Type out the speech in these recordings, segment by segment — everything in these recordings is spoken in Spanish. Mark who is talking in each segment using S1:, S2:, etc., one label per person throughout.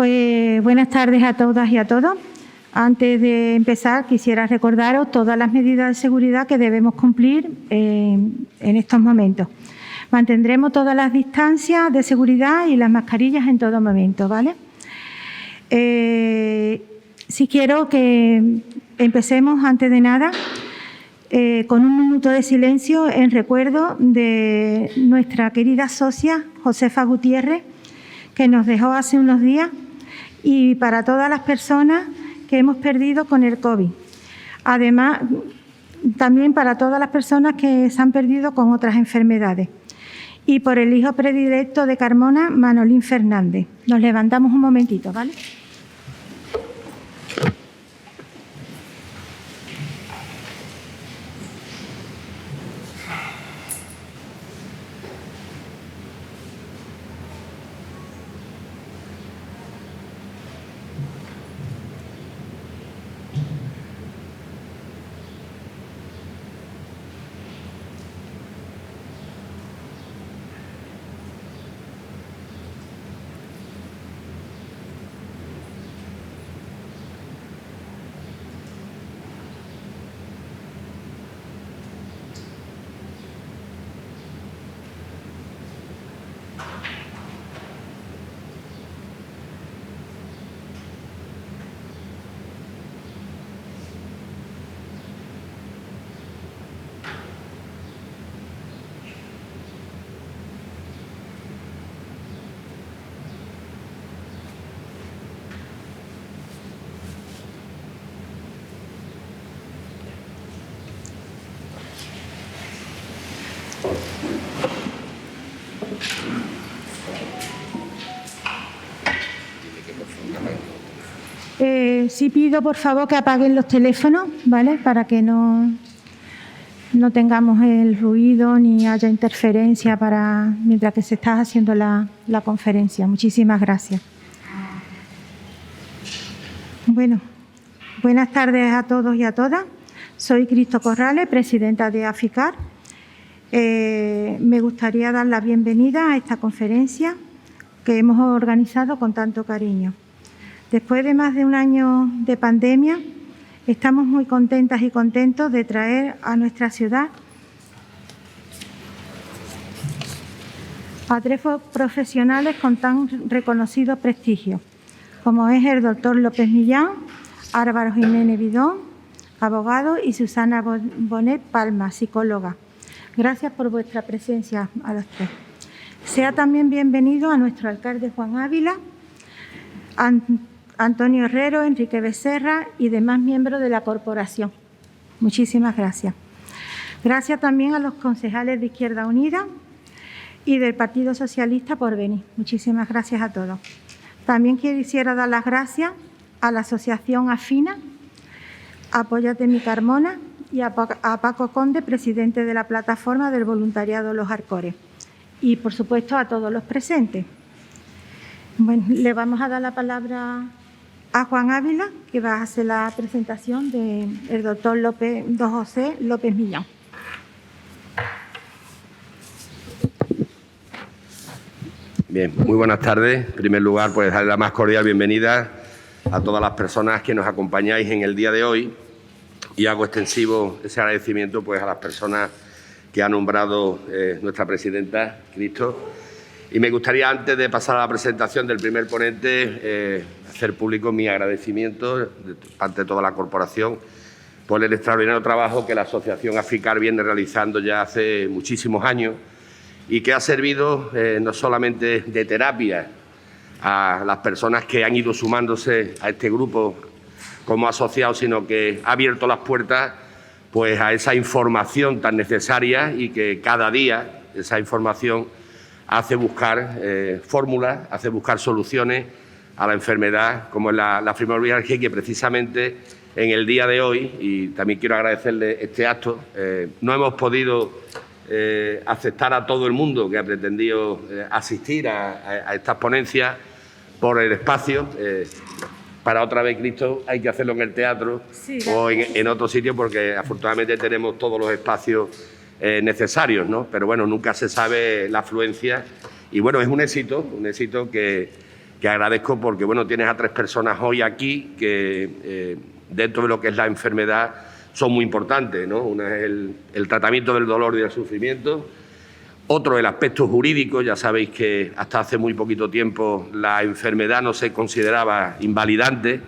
S1: Pues buenas tardes a todas y a todos. Antes de empezar, quisiera recordaros todas las medidas de seguridad que debemos cumplir en estos momentos. Mantendremos todas las distancias de seguridad y las mascarillas en todo momento, ¿vale? Sí quiero que empecemos, antes de nada, con un minuto de silencio en recuerdo de nuestra querida socia, Josefa Gutiérrez, que nos dejó hace unos días, y para todas las personas que hemos perdido con el COVID. Además, también para todas las personas que se han perdido con otras enfermedades. Y por el hijo predilecto de Carmona, Manolín Fernández. Nos levantamos un momentito, ¿vale? Sí pido, por favor, que apaguen los teléfonos, ¿vale? Para que no tengamos el ruido ni haya interferencia mientras que se está haciendo la conferencia. Muchísimas gracias. Bueno, buenas tardes a todos y a todas. Soy Cristo Corrales, presidenta de AFICAR. Me gustaría dar la bienvenida a esta conferencia que hemos organizado con tanto cariño. Después de más de un año de pandemia, estamos muy contentas y contentos de traer a nuestra ciudad a tres profesionales con tan reconocido prestigio, como es el doctor López Millán, Álvaro Jiménez Vidón, abogado, y Susana Bonet Palma, psicóloga. Gracias por vuestra presencia a los tres. Sea también bienvenido a nuestro alcalde Juan Ávila, Antonio Herrero, Enrique Becerra y demás miembros de la corporación. Muchísimas gracias. Gracias también a los concejales de Izquierda Unida y del Partido Socialista por venir. Muchísimas gracias a todos. También quisiera dar las gracias a la Asociación Afina, Apóyate mi Carmona, y a Paco Conde, presidente de la Plataforma del Voluntariado Los Arcores. Y, por supuesto, a todos los presentes. Bueno, le vamos a dar la palabra a Juan Ávila, que va a hacer la presentación del doctor don José López Millán.
S2: Bien, muy buenas tardes. En primer lugar, pues darle la más cordial bienvenida a todas las personas que nos acompañáis en el día de hoy, y hago extensivo ese agradecimiento pues a las personas que ha nombrado nuestra presidenta, Cristo. Y me gustaría, antes de pasar a la presentación del primer ponente, hacer público mi agradecimiento de parte de toda la corporación por el extraordinario trabajo que la Asociación AFICAR viene realizando ya hace muchísimos años y que ha servido no solamente de terapia a las personas que han ido sumándose a este grupo como asociados, sino que ha abierto las puertas pues a esa información tan necesaria, y que cada día esa información hace buscar fórmulas, hace buscar soluciones a la enfermedad como es la fibromialgia, que precisamente en el día de hoy, y también quiero agradecerle este acto, no hemos podido aceptar a todo el mundo que ha pretendido asistir a estas ponencias por el espacio. Para otra vez, Cristo, hay que hacerlo en el teatro, sí, o en otro sitio, porque afortunadamente tenemos todos los espacios necesarios, ¿no? Pero bueno, nunca se sabe la afluencia, y bueno, es un éxito que que agradezco porque, bueno, tienes a 3 personas hoy aquí que dentro de lo que es la enfermedad son muy importantes, ¿no? Una es el tratamiento del dolor y del sufrimiento, otro el aspecto jurídico. Ya sabéis que hasta hace muy poquito tiempo la enfermedad no se consideraba invalidante.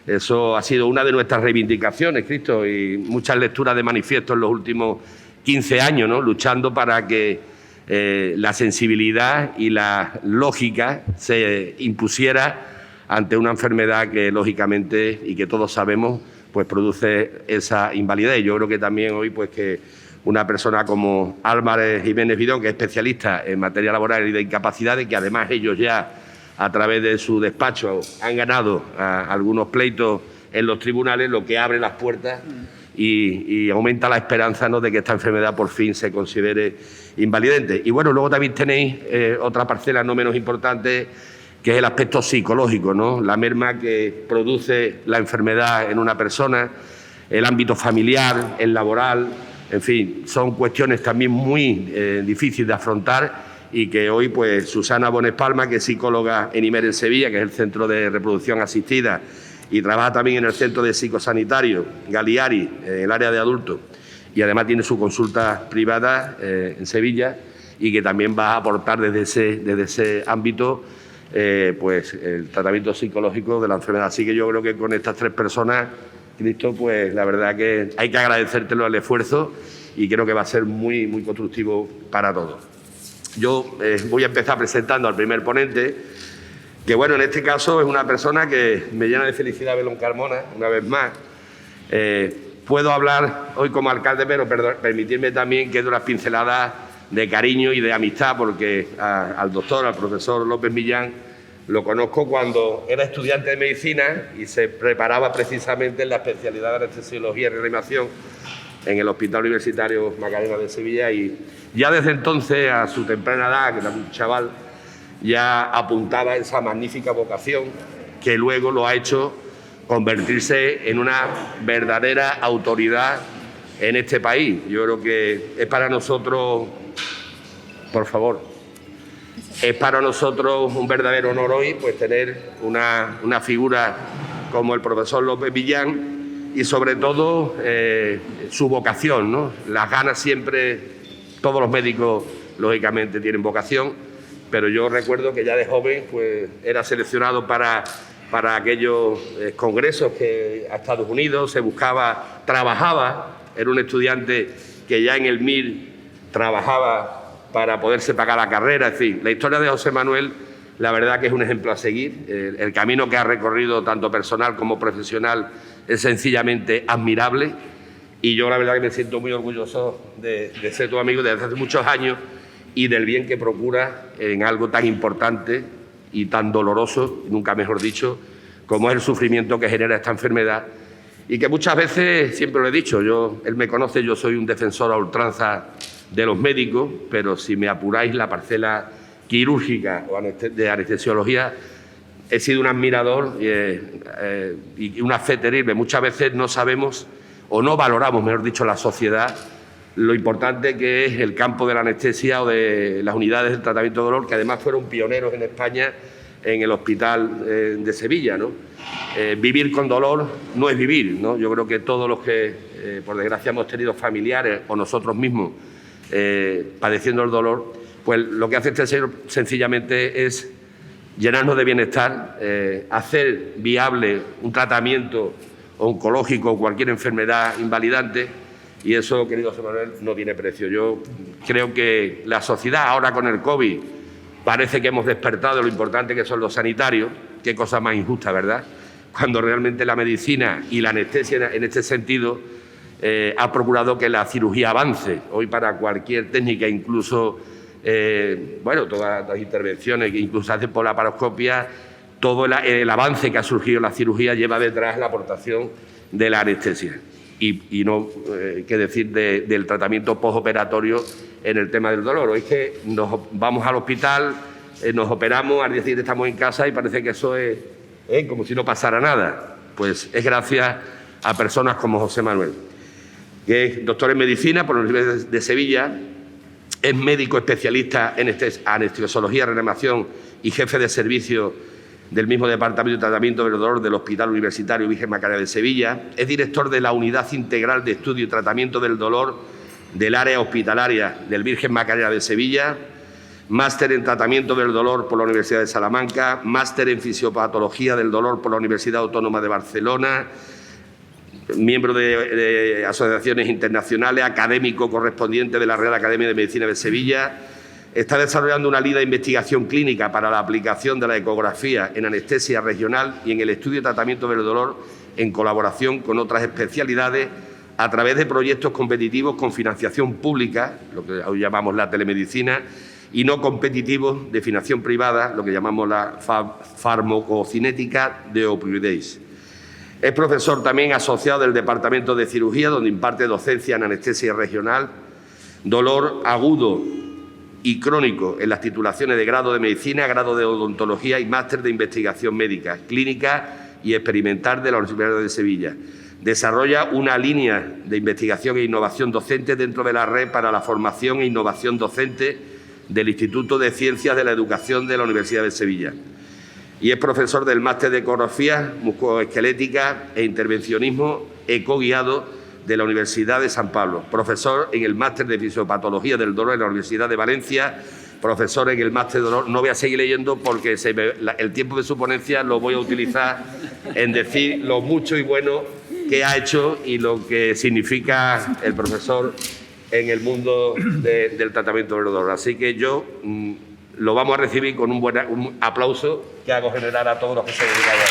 S2: Eso ha sido una de nuestras reivindicaciones, Cristo, y muchas lecturas de manifiestos en los últimos 15 años, ¿no? Luchando para que la sensibilidad y la lógica se impusiera ante una enfermedad que, lógicamente, y que todos sabemos, pues produce esa invalidez. Yo creo que también hoy, pues que una persona como Álvarez Jiménez Bidón, que es especialista en materia laboral y de incapacidades, que además ellos ya, a través de su despacho, han ganado algunos pleitos en los tribunales, lo que abre las puertas y aumenta la esperanza, ¿no?, de que esta enfermedad por fin se considere invalidante. Y bueno, luego también tenéis otra parcela no menos importante, que es el aspecto psicológico, ¿no? La merma que produce la enfermedad en una persona, el ámbito familiar, el laboral, en fin, son cuestiones también muy difíciles de afrontar y que hoy, pues, Susana Bones Palma, que es psicóloga en IMER en Sevilla, que es el Centro de Reproducción Asistida, y trabaja también en el Centro de Psicosanitario Galiari, en el área de adultos, y además tiene su consulta privada en Sevilla, y que también va a aportar desde ese ámbito pues el tratamiento psicológico de la enfermedad. Así que yo creo que con estas 3 personas, Cristo, pues la verdad que hay que agradecértelo el esfuerzo y creo que va a ser muy, muy constructivo para todos. Yo voy a empezar presentando al primer ponente, que bueno, en este caso es una persona que me llena de felicidad verlo en Carmona, una vez más. Puedo hablar hoy como alcalde, pero permitirme también que dé unas pinceladas de cariño y de amistad, porque al profesor López Millán, lo conozco cuando era estudiante de medicina y se preparaba precisamente en la especialidad de anestesiología y reanimación en el Hospital Universitario Macarena de Sevilla, y ya desde entonces, a su temprana edad, que era un chaval, ya apuntaba esa magnífica vocación que luego lo ha hecho convertirse en una verdadera autoridad en este país. Yo creo que es para nosotros, por favor, es para nosotros un verdadero honor hoy, pues, tener una figura como el profesor López Millán y sobre todo su vocación, ¿no? Las ganas siempre, todos los médicos lógicamente tienen vocación, pero yo recuerdo que ya de joven, pues, era seleccionado para aquellos congresos que a Estados Unidos se buscaba, trabajaba, era un estudiante que ya en el MIR trabajaba para poderse pagar la carrera. En fin, la historia de José Manuel, la verdad que es un ejemplo a seguir. El camino que ha recorrido, tanto personal como profesional, es sencillamente admirable, y yo la verdad que me siento muy orgulloso de ser tu amigo desde hace muchos años y del bien que procura en algo tan importante y tan doloroso, nunca mejor dicho, como es el sufrimiento que genera esta enfermedad, y que muchas veces, siempre lo he dicho, él me conoce, yo soy un defensor a ultranza de los médicos, pero si me apuráis la parcela quirúrgica o de anestesiología, he sido un admirador y una fe terrible. Muchas veces no sabemos o no valoramos, mejor dicho, la sociedad, lo importante que es el campo de la anestesia o de las unidades del tratamiento de dolor, que además fueron pioneros en España en el Hospital de Sevilla, ¿no? Vivir con dolor no es vivir, ¿no? Yo creo que todos los que, por desgracia, hemos tenido familiares o nosotros mismos padeciendo el dolor, pues lo que hace este señor sencillamente es llenarnos de bienestar, hacer viable un tratamiento oncológico o cualquier enfermedad invalidante, y eso, querido José Manuel, no tiene precio. Yo creo que la sociedad, ahora con el COVID, parece que hemos despertado lo importante que son los sanitarios. Qué cosa más injusta, ¿verdad? Cuando realmente la medicina y la anestesia en este sentido ha procurado que la cirugía avance. Hoy, para cualquier técnica, incluso todas las intervenciones que incluso se hacen por la laparoscopia, todo el avance que ha surgido en la cirugía lleva detrás la aportación de la anestesia. Y no qué decir del tratamiento postoperatorio en el tema del dolor. Hoy es que nos vamos al hospital, nos operamos, al día siguiente estamos en casa y parece que eso es como si no pasara nada. Pues es gracias a personas como José Manuel, que es doctor en medicina por la Universidad de Sevilla, es médico especialista en anestesiología, reanimación y jefe de servicio del mismo Departamento de Tratamiento del Dolor del Hospital Universitario Virgen Macarena de Sevilla. Es director de la Unidad Integral de Estudio y Tratamiento del Dolor del Área Hospitalaria del Virgen Macarena de Sevilla, máster en Tratamiento del Dolor por la Universidad de Salamanca, máster en Fisiopatología del Dolor por la Universidad Autónoma de Barcelona, miembro de asociaciones internacionales, académico correspondiente de la Real Academia de Medicina de Sevilla. Está desarrollando una línea de investigación clínica para la aplicación de la ecografía en anestesia regional y en el estudio y tratamiento del dolor en colaboración con otras especialidades a través de proyectos competitivos con financiación pública, lo que hoy llamamos la telemedicina, y no competitivos de financiación privada, lo que llamamos la farmacocinética de opioides. Es profesor también asociado del Departamento de Cirugía, donde imparte docencia en anestesia regional, dolor agudo y crónico en las titulaciones de grado de Medicina, grado de Odontología y máster de Investigación Médica, Clínica y Experimental de la Universidad de Sevilla. Desarrolla una línea de investigación e innovación docente dentro de la red para la formación e innovación docente del Instituto de Ciencias de la Educación de la Universidad de Sevilla. Y es profesor del máster de Ecografía Musculoesquelética e Intervencionismo Ecoguiado de la Universidad de San Pablo, profesor en el máster de Fisiopatología del Dolor en la Universidad de Valencia, profesor en el máster de dolor. No voy a seguir leyendo porque el tiempo de su ponencia lo voy a utilizar en decir lo mucho y bueno que ha hecho y lo que significa el profesor en el mundo del tratamiento del dolor. Así que yo lo vamos a recibir con un aplauso que hago generar a todos los que se dedican a él.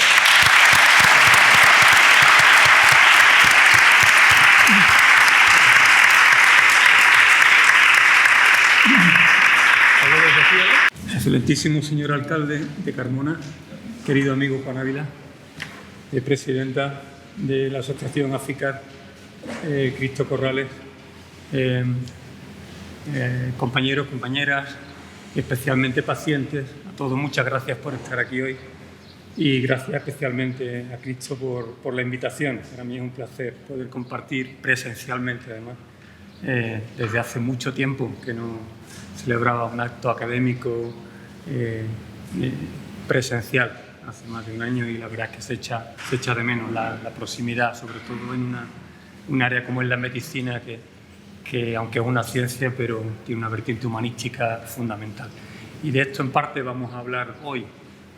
S3: Excelentísimo señor alcalde de Carmona, querido amigo Juan Ávila, presidenta de la Asociación AFICAR, Cristo Corrales, compañeros, compañeras, especialmente pacientes, a todos muchas gracias por estar aquí hoy y gracias especialmente a Cristo por la invitación. Para mí es un placer poder compartir presencialmente, además, desde hace mucho tiempo que no celebraba un acto académico presencial, hace más de un año, y la verdad es que se echa de menos la proximidad, sobre todo en un área como es la medicina, que aunque es una ciencia, pero tiene una vertiente humanística fundamental. Y de esto en parte vamos a hablar hoy,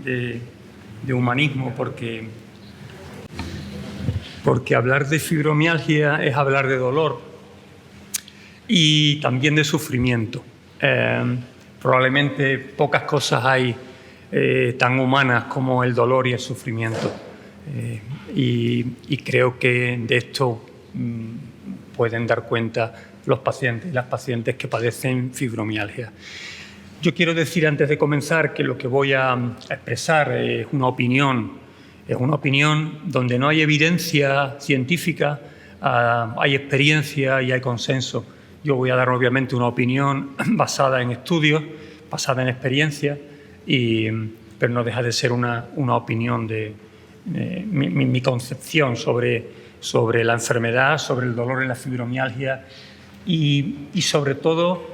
S3: de humanismo, porque hablar de fibromialgia es hablar de dolor y también de sufrimiento. Probablemente pocas cosas hay tan humanas como el dolor y el sufrimiento. Y creo que de esto pueden dar cuenta los pacientes y las pacientes que padecen fibromialgia. Yo quiero decir antes de comenzar que lo que voy a expresar es una opinión donde no hay evidencia científica, hay experiencia y hay consenso. Yo voy a dar obviamente una opinión basada en estudios, basada en experiencia, pero no deja de ser una opinión de mi concepción sobre la enfermedad, sobre el dolor en la fibromialgia y sobre todo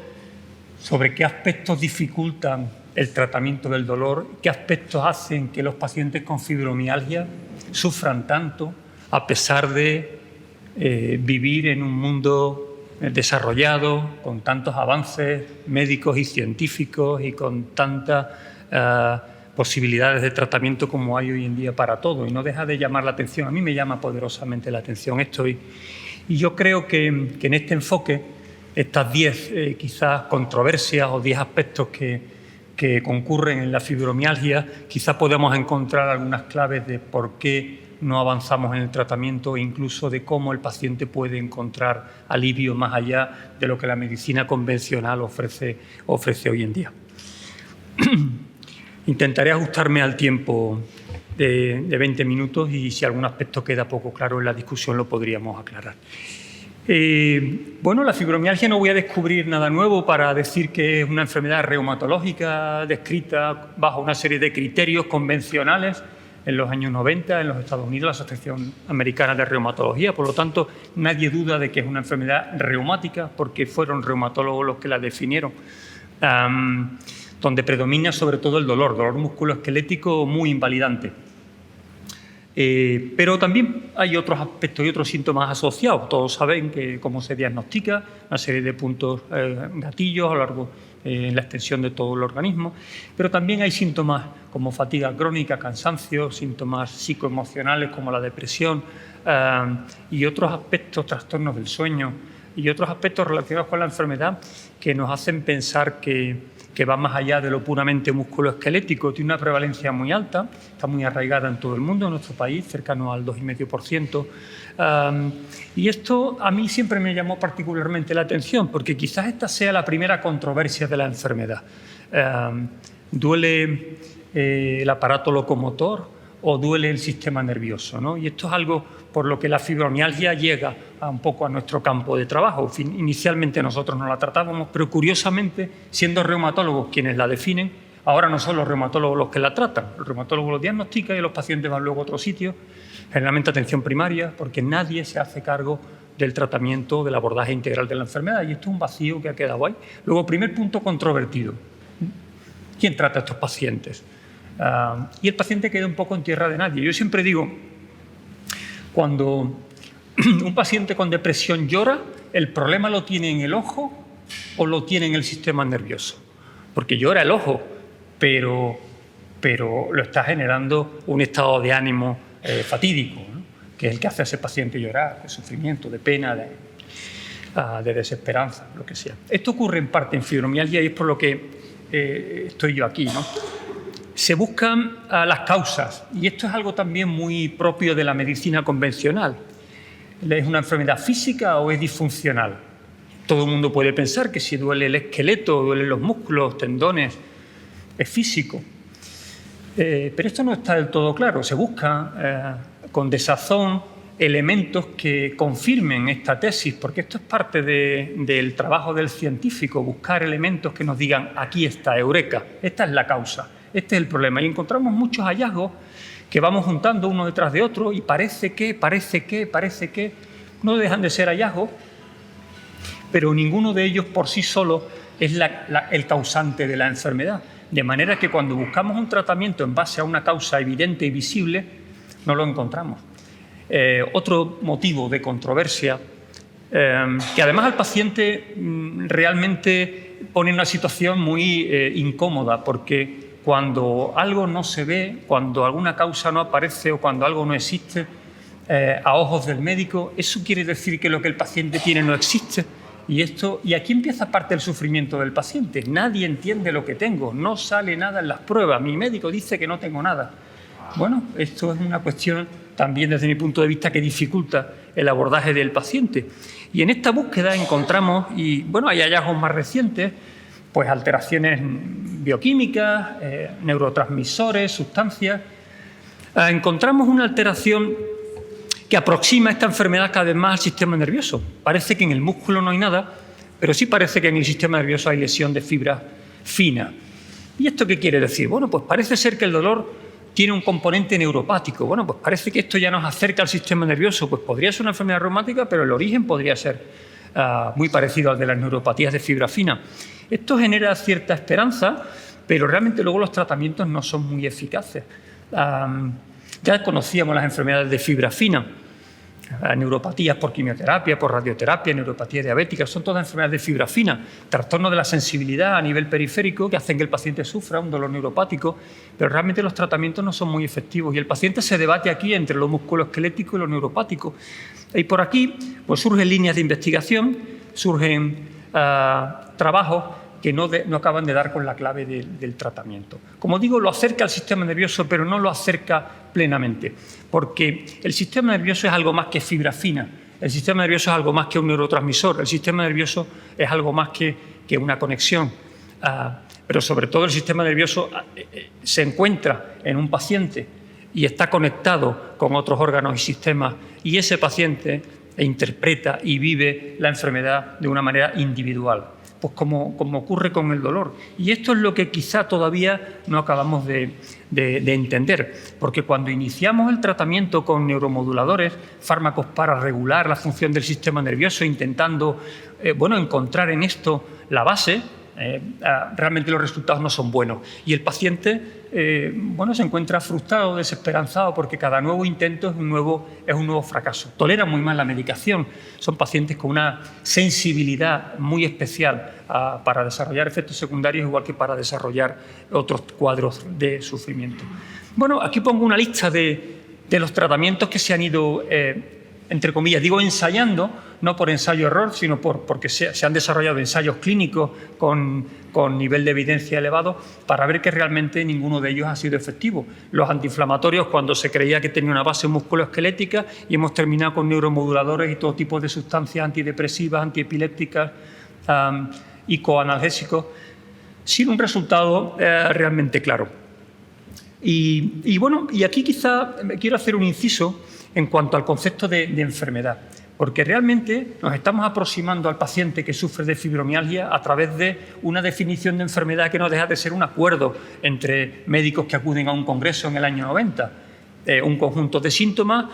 S3: sobre qué aspectos dificultan el tratamiento del dolor, qué aspectos hacen que los pacientes con fibromialgia sufran tanto a pesar de vivir en un mundo desarrollado, con tantos avances médicos y científicos y con tantas posibilidades de tratamiento como hay hoy en día para todo. Y no deja de llamar la atención. A mí me llama poderosamente la atención esto. Y yo creo que en este enfoque, estas 10 quizás controversias o 10 aspectos que concurren en la fibromialgia, quizás podemos encontrar algunas claves de por qué no avanzamos en el tratamiento e incluso de cómo el paciente puede encontrar alivio más allá de lo que la medicina convencional ofrece hoy en día. Intentaré ajustarme al tiempo de 20 minutos y si algún aspecto queda poco claro en la discusión lo podríamos aclarar. Bueno, la fibromialgia no voy a descubrir nada nuevo para decir que es una enfermedad reumatológica descrita bajo una serie de criterios convencionales en los años 90 en los Estados Unidos, la Asociación Americana de Reumatología. Por lo tanto, nadie duda de que es una enfermedad reumática porque fueron reumatólogos los que la definieron. donde predomina sobre todo el dolor musculoesquelético muy invalidante. Pero también hay otros aspectos y otros síntomas asociados. Todos saben que cómo se diagnostica, una serie de puntos gatillos a lo largo en la extensión de todo el organismo, pero también hay síntomas como fatiga crónica, cansancio, síntomas psicoemocionales como la depresión y otros aspectos, trastornos del sueño y otros aspectos relacionados con la enfermedad que nos hacen pensar que va más allá de lo puramente musculoesquelético. Tiene una prevalencia muy alta, está muy arraigada en todo el mundo, en nuestro país, cercano al 2,5%. Y esto a mí siempre me llamó particularmente la atención, porque quizás esta sea la primera controversia de la enfermedad. ¿Duele el aparato locomotor o duele el sistema nervioso, ¿no? Y esto es algo por lo que la fibromialgia llega un poco a nuestro campo de trabajo. Inicialmente nosotros no la tratábamos, pero curiosamente, siendo reumatólogos quienes la definen, ahora no son los reumatólogos los que la tratan. El reumatólogo lo diagnostica y los pacientes van luego a otro sitio, generalmente atención primaria, porque nadie se hace cargo del tratamiento, del abordaje integral de la enfermedad. Y esto es un vacío que ha quedado ahí. Luego, primer punto controvertido. ¿Quién trata a estos pacientes? Y el paciente queda un poco en tierra de nadie. Yo siempre digo, cuando un paciente con depresión llora, ¿el problema lo tiene en el ojo o lo tiene en el sistema nervioso? Porque llora el ojo, pero lo está generando un estado de ánimo fatídico, ¿no? Que es el que hace a ese paciente llorar, de sufrimiento, de pena, de desesperanza, lo que sea. Esto ocurre en parte en fibromialgia y es por lo que estoy yo aquí, ¿no? Se buscan las causas, y esto es algo también muy propio de la medicina convencional. ¿Es una enfermedad física o es disfuncional? Todo el mundo puede pensar que si duele el esqueleto, duelen los músculos, tendones, es físico. Pero esto no está del todo claro. Se busca con desazón elementos que confirmen esta tesis, porque esto es parte del trabajo del científico, buscar elementos que nos digan, aquí está, eureka, esta es la causa. Este es el problema. Y encontramos muchos hallazgos que vamos juntando uno detrás de otro y parece que, no dejan de ser hallazgos, pero ninguno de ellos por sí solo es el causante de la enfermedad. De manera que cuando buscamos un tratamiento en base a una causa evidente y visible, no lo encontramos. Otro motivo de controversia, que además al paciente realmente pone en una situación muy incómoda, porque cuando algo no se ve, cuando alguna causa no aparece o cuando algo no existe a ojos del médico, eso quiere decir que lo que el paciente tiene no existe. Y aquí empieza parte del sufrimiento del paciente. Nadie entiende lo que tengo, no sale nada en las pruebas. Mi médico dice que no tengo nada. Bueno, esto es una cuestión también desde mi punto de vista que dificulta el abordaje del paciente. Y en esta búsqueda encontramos, y bueno, hay hallazgos más recientes, pues alteraciones bioquímicas, neurotransmisores, sustancias. Encontramos una alteración que aproxima esta enfermedad cada vez más al sistema nervioso. Parece que en el músculo no hay nada, pero sí parece que en el sistema nervioso hay lesión de fibra fina. ¿Y esto qué quiere decir? Bueno, pues parece ser que el dolor tiene un componente neuropático. Bueno, pues parece que esto ya nos acerca al sistema nervioso. Pues podría ser una enfermedad reumática, pero el origen podría ser muy parecido al de las neuropatías de fibra fina. Esto genera cierta esperanza, pero realmente luego los tratamientos no son muy eficaces. Ya conocíamos las enfermedades de fibra fina, neuropatías por quimioterapia, por radioterapia, neuropatía diabética, son todas enfermedades de fibra fina, trastornos de la sensibilidad a nivel periférico que hacen que el paciente sufra un dolor neuropático, pero realmente los tratamientos no son muy efectivos y el paciente se debate aquí entre lo musculoesquelético y lo neuropático. Y por aquí pues surgen líneas de investigación, surgen trabajos que no acaban de dar con la clave del tratamiento. Como digo, lo acerca al sistema nervioso, pero no lo acerca plenamente, porque el sistema nervioso es algo más que fibra fina, el sistema nervioso es algo más que un neurotransmisor, el sistema nervioso es algo más que una conexión, pero sobre todo el sistema nervioso se encuentra en un paciente y está conectado con otros órganos y sistemas, y ese paciente interpreta y vive la enfermedad de una manera individual. Pues como ocurre con el dolor. Y esto es lo que quizá todavía no acabamos de entender, porque cuando iniciamos el tratamiento con neuromoduladores, fármacos para regular la función del sistema nervioso, intentando encontrar en esto la base, realmente los resultados no son buenos. Y el paciente se encuentra frustrado, desesperanzado, porque cada nuevo intento es un nuevo fracaso. Toleran muy mal la medicación. Son pacientes con una sensibilidad muy especial para desarrollar efectos secundarios, igual que para desarrollar otros cuadros de sufrimiento. Bueno, aquí pongo una lista de los tratamientos que se han ido, entre comillas, digo ensayando, no por ensayo-error, sino porque se han desarrollado ensayos clínicos con nivel de evidencia elevado para ver que realmente ninguno de ellos ha sido efectivo. Los antiinflamatorios, cuando se creía que tenía una base musculoesquelética, y hemos terminado con neuromoduladores y todo tipo de sustancias antidepresivas, antiepilépticas y coanalgésicos, sin un resultado realmente claro. Y aquí quizá quiero hacer un inciso en cuanto al concepto de enfermedad, porque realmente nos estamos aproximando al paciente que sufre de fibromialgia a través de una definición de enfermedad que no deja de ser un acuerdo entre médicos que acuden a un congreso en el año 90. Un conjunto de síntomas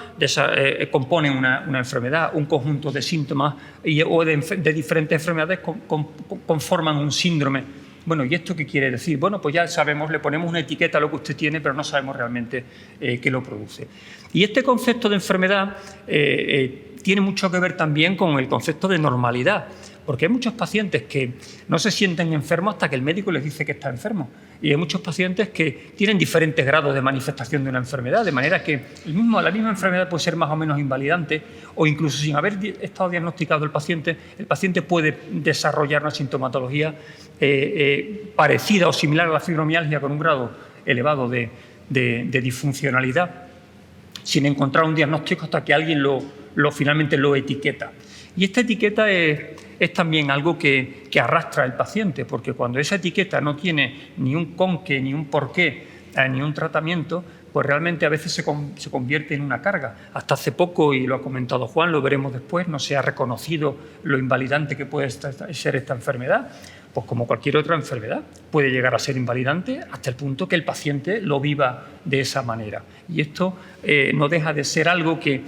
S3: componen una enfermedad, un conjunto de síntomas o de diferentes enfermedades conforman un síndrome. Bueno, ¿y esto qué quiere decir? Bueno, pues ya sabemos, le ponemos una etiqueta a lo que usted tiene, pero no sabemos realmente qué lo produce. Y este concepto de enfermedad tiene mucho que ver también con el concepto de normalidad, porque hay muchos pacientes que no se sienten enfermos hasta que el médico les dice que está enfermo. Y hay muchos pacientes que tienen diferentes grados de manifestación de una enfermedad, de manera que la misma enfermedad puede ser más o menos invalidante, o incluso sin haber estado diagnosticado el paciente puede desarrollar una sintomatología parecida o similar a la fibromialgia con un grado elevado de disfuncionalidad, sin encontrar un diagnóstico hasta que alguien finalmente lo etiqueta. Y esta etiqueta es también algo que arrastra el paciente, porque cuando esa etiqueta no tiene ni un conque, ni un porqué, ni un tratamiento, pues realmente a veces se convierte en una carga. Hasta hace poco, y lo ha comentado Juan, lo veremos después, no se ha reconocido lo invalidante que puede ser esta enfermedad. Pues como cualquier otra enfermedad, puede llegar a ser invalidante hasta el punto que el paciente lo viva de esa manera. Y esto no deja de ser algo que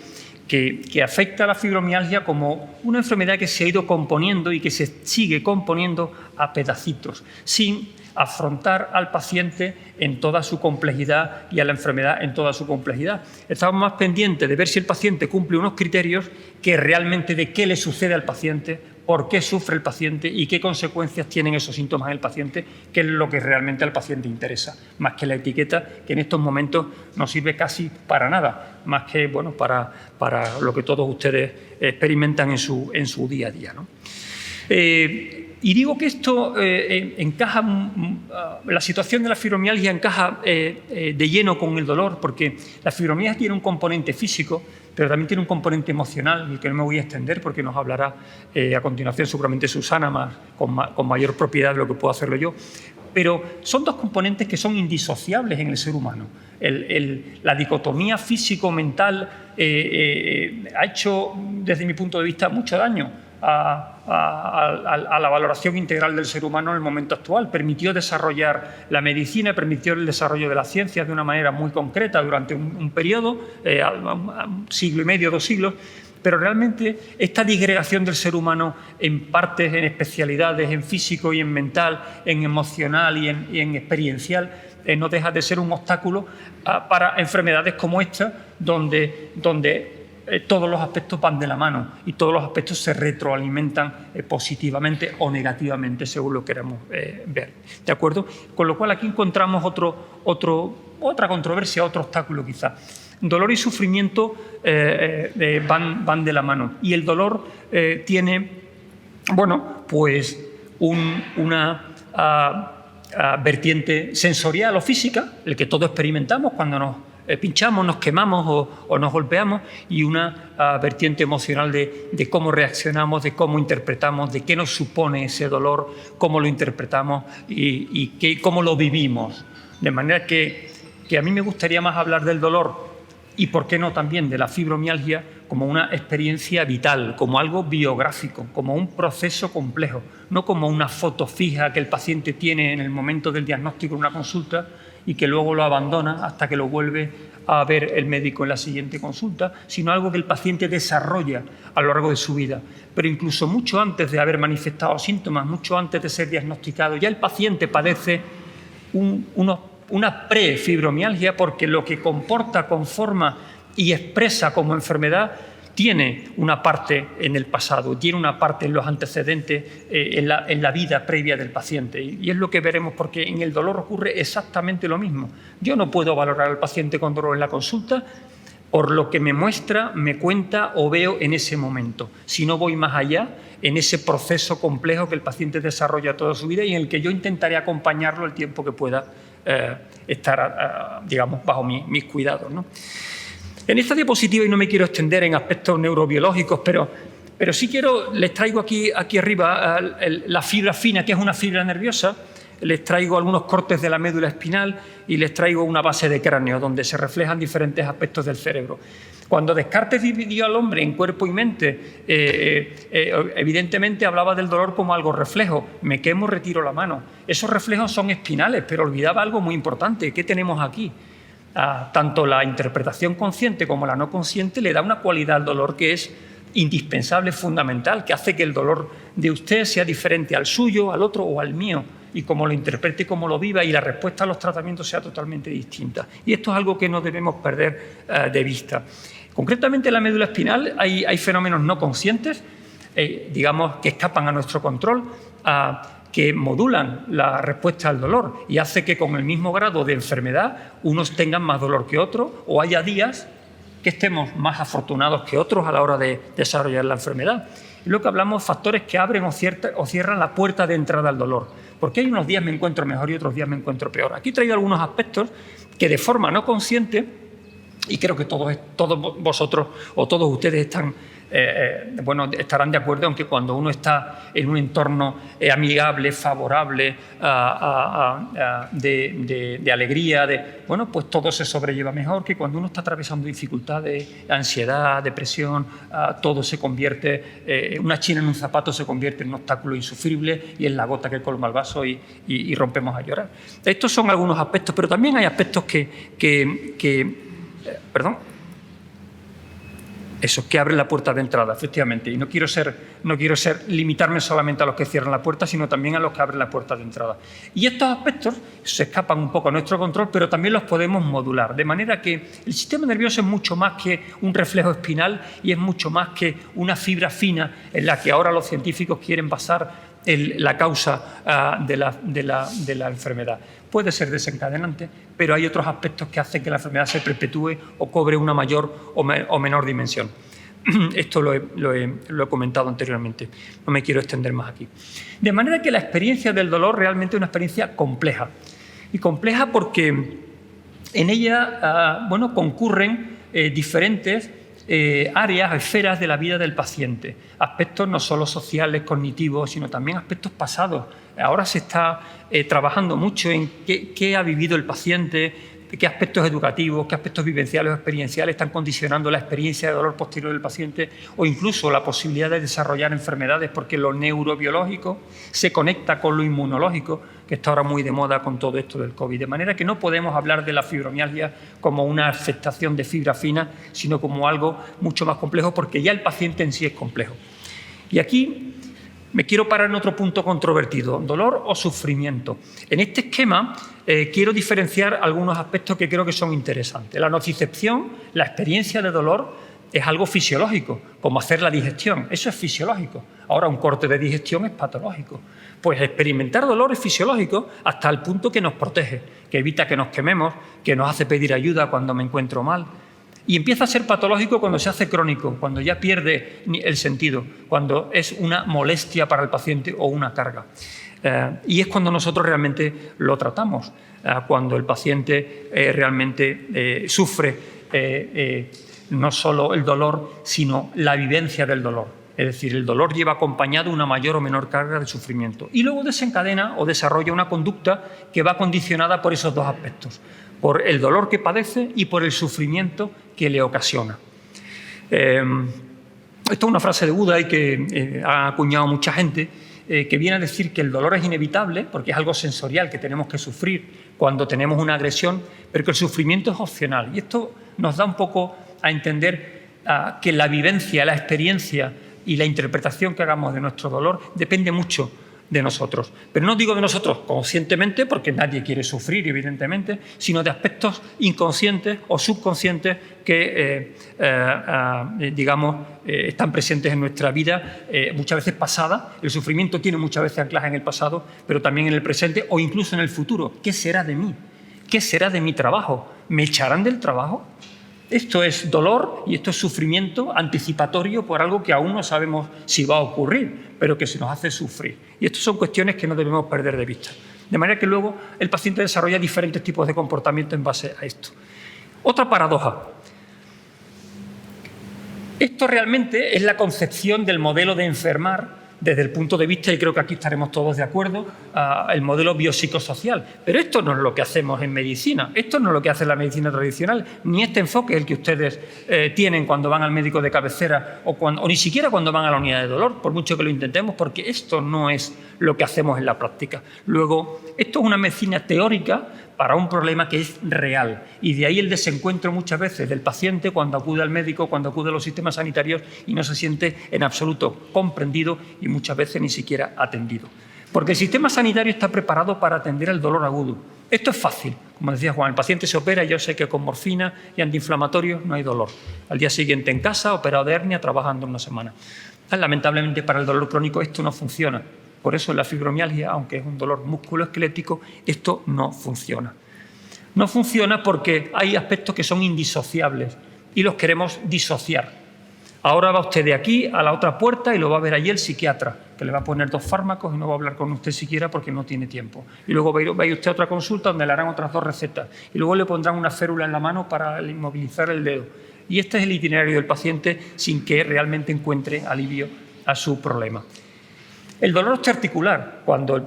S3: afecta a la fibromialgia como una enfermedad que se ha ido componiendo y que se sigue componiendo a pedacitos, sin afrontar al paciente en toda su complejidad y a la enfermedad en toda su complejidad. Estamos más pendientes de ver si el paciente cumple unos criterios que realmente de qué le sucede al paciente, por qué sufre el paciente y qué consecuencias tienen esos síntomas en el paciente, que es lo que realmente al paciente interesa, más que la etiqueta, que en estos momentos no sirve casi para nada, más que para lo que todos ustedes experimentan en su día a día, ¿no? Y digo que esto encaja, la situación de la fibromialgia encaja de lleno con el dolor, porque la fibromialgia tiene un componente físico, pero también tiene un componente emocional, del que no me voy a extender porque nos hablará a continuación seguramente Susana con mayor propiedad de lo que puedo hacerlo yo. Pero son dos componentes que son indisociables en el ser humano. La dicotomía físico-mental ha hecho, desde mi punto de vista, mucho daño a la valoración integral del ser humano en el momento actual. Permitió desarrollar la medicina, permitió el desarrollo de las ciencias de una manera muy concreta durante un periodo, un siglo y medio, 2 siglos, pero realmente esta disgregación del ser humano en partes, en especialidades, en físico y en mental, en emocional y en experiencial, no deja de ser un obstáculo para enfermedades como esta, donde todos los aspectos van de la mano y todos los aspectos se retroalimentan positivamente o negativamente, según lo queramos ver. ¿De acuerdo? Con lo cual aquí encontramos otra controversia, otro obstáculo quizá. Dolor y sufrimiento van de la mano, y el dolor tiene, pues una vertiente sensorial o física, el que todos experimentamos cuando nos pinchamos, nos quemamos o nos golpeamos, y una vertiente emocional de cómo reaccionamos, de cómo interpretamos, de qué nos supone ese dolor, cómo lo interpretamos y cómo lo vivimos. De manera que a mí me gustaría más hablar del dolor y, por qué no, también de la fibromialgia como una experiencia vital, como algo biográfico, como un proceso complejo, no como una foto fija que el paciente tiene en el momento del diagnóstico en una consulta y que luego lo abandona hasta que lo vuelve a ver el médico en la siguiente consulta, sino algo que el paciente desarrolla a lo largo de su vida. Pero incluso mucho antes de haber manifestado síntomas, mucho antes de ser diagnosticado, ya el paciente padece una prefibromialgia, porque lo que comporta, conforma y expresa como enfermedad tiene una parte en el pasado, tiene una parte en los antecedentes, en la vida previa del paciente. Y es lo que veremos, porque en el dolor ocurre exactamente lo mismo. Yo no puedo valorar al paciente con dolor en la consulta por lo que me muestra, me cuenta o veo en ese momento. Si no voy más allá en ese proceso complejo que el paciente desarrolla toda su vida y en el que yo intentaré acompañarlo el tiempo que pueda estar, digamos, bajo mis cuidados, ¿no? En esta diapositiva, y no me quiero extender en aspectos neurobiológicos, pero sí les traigo aquí arriba la fibra fina, que es una fibra nerviosa. Les traigo algunos cortes de la médula espinal y les traigo una base de cráneo donde se reflejan diferentes aspectos del cerebro. Cuando Descartes dividió al hombre en cuerpo y mente, evidentemente hablaba del dolor como algo reflejo. Me quemo, retiro la mano. Esos reflejos son espinales, pero olvidaba algo muy importante. ¿Qué tenemos aquí? Tanto la interpretación consciente como la no consciente le da una cualidad al dolor que es indispensable, fundamental, que hace que el dolor de usted sea diferente al suyo, al otro o al mío, y como lo interprete y como lo viva, y la respuesta a los tratamientos sea totalmente distinta. Y esto es algo que no debemos perder de vista. Concretamente en la médula espinal hay fenómenos no conscientes, digamos, que escapan a nuestro control, que modulan la respuesta al dolor y hace que con el mismo grado de enfermedad unos tengan más dolor que otros, o haya días que estemos más afortunados que otros a la hora de desarrollar la enfermedad. Y lo que hablamos, factores que abren o cierran la puerta de entrada al dolor. Porque hay unos días me encuentro mejor y otros días me encuentro peor. Aquí traigo algunos aspectos que de forma no consciente, y creo que todos vosotros o todos ustedes estarán de acuerdo en que cuando uno está en un entorno amigable, favorable, de alegría, pues todo se sobrelleva mejor que cuando uno está atravesando dificultades, ansiedad, depresión, todo se convierte, una china en un zapato se convierte en un obstáculo insufrible y en la gota que colma el vaso y rompemos a llorar. Estos son algunos aspectos, pero también hay aspectos que abren la puerta de entrada, efectivamente. Y no quiero limitarme solamente a los que cierran la puerta, sino también a los que abren la puerta de entrada. Y estos aspectos se escapan un poco a nuestro control, pero también los podemos modular. De manera que el sistema nervioso es mucho más que un reflejo espinal y es mucho más que una fibra fina en la que ahora los científicos quieren basar la causa de la enfermedad. Puede ser desencadenante, pero hay otros aspectos que hacen que la enfermedad se perpetúe o cobre una mayor o menor dimensión. Esto lo he comentado anteriormente, no me quiero extender más aquí. De manera que la experiencia del dolor realmente es una experiencia compleja. Y compleja porque en ella concurren diferentes áreas, esferas de la vida del paciente, aspectos no solo sociales, cognitivos, sino también aspectos pasados. Ahora se está trabajando mucho en qué ha vivido el paciente, qué aspectos educativos, qué aspectos vivenciales o experienciales están condicionando la experiencia de dolor posterior del paciente, o incluso la posibilidad de desarrollar enfermedades, porque lo neurobiológico se conecta con lo inmunológico, que está ahora muy de moda con todo esto del COVID. De manera que no podemos hablar de la fibromialgia como una afectación de fibra fina, sino como algo mucho más complejo, porque ya el paciente en sí es complejo. Y aquí me quiero parar en otro punto controvertido, dolor o sufrimiento. En este esquema quiero diferenciar algunos aspectos que creo que son interesantes. La nocicepción, la experiencia de dolor, es algo fisiológico, como hacer la digestión. Eso es fisiológico. Ahora, un corte de digestión es patológico. Pues experimentar dolor es fisiológico hasta el punto que nos protege, que evita que nos quememos, que nos hace pedir ayuda cuando me encuentro mal. Y empieza a ser patológico cuando se hace crónico, cuando ya pierde el sentido, cuando es una molestia para el paciente o una carga. Y es cuando nosotros realmente lo tratamos, cuando el paciente realmente sufre no solo el dolor, sino la vivencia del dolor. Es decir, el dolor lleva acompañado una mayor o menor carga de sufrimiento. Y luego desencadena o desarrolla una conducta que va condicionada por esos dos aspectos, por el dolor que padece y por el sufrimiento que le ocasiona. Esto es una frase de Buda y que ha acuñado mucha gente, que viene a decir que el dolor es inevitable, porque es algo sensorial que tenemos que sufrir cuando tenemos una agresión, pero que el sufrimiento es opcional. Y esto nos da un poco a entender que la vivencia, la experiencia y la interpretación que hagamos de nuestro dolor depende mucho de nosotros. Pero no digo de nosotros conscientemente, porque nadie quiere sufrir, evidentemente, sino de aspectos inconscientes o subconscientes que, están presentes en nuestra vida, muchas veces pasada. El sufrimiento tiene muchas veces anclaje en el pasado, pero también en el presente o incluso en el futuro. ¿Qué será de mí? ¿Qué será de mi trabajo? ¿Me echarán del trabajo? Esto es dolor y esto es sufrimiento anticipatorio por algo que aún no sabemos si va a ocurrir, pero que se nos hace sufrir. Y estas son cuestiones que no debemos perder de vista. De manera que luego el paciente desarrolla diferentes tipos de comportamiento en base a esto. Otra paradoja. Esto realmente es la concepción del modelo de enfermar desde el punto de vista, y creo que aquí estaremos todos de acuerdo, el modelo biopsicosocial. Pero esto no es lo que hacemos en medicina, esto no es lo que hace la medicina tradicional, ni este enfoque es el que ustedes tienen cuando van al médico de cabecera o ni siquiera cuando van a la unidad de dolor, por mucho que lo intentemos, porque esto no es lo que hacemos en la práctica. Luego, esto es una medicina teórica para un problema que es real, y de ahí el desencuentro muchas veces del paciente cuando acude al médico, cuando acude a los sistemas sanitarios y no se siente en absoluto comprendido y muchas veces ni siquiera atendido. Porque el sistema sanitario está preparado para atender el dolor agudo. Esto es fácil. Como decía Juan, el paciente se opera y yo sé que con morfina y antiinflamatorios no hay dolor. Al día siguiente en casa, operado de hernia, trabajando una semana. Lamentablemente para el dolor crónico esto no funciona. Por eso en la fibromialgia, aunque es un dolor musculoesquelético, esto no funciona. No funciona porque hay aspectos que son indisociables y los queremos disociar. Ahora va usted de aquí a la otra puerta y lo va a ver allí el psiquiatra, que le va a poner 2 fármacos y no va a hablar con usted siquiera porque no tiene tiempo. Y luego va a ir usted a otra consulta donde le harán otras 2 recetas. Y luego le pondrán una férula en la mano para inmovilizar el dedo. Y este es el itinerario del paciente sin que realmente encuentre alivio a su problema. El dolor osteoarticular, cuando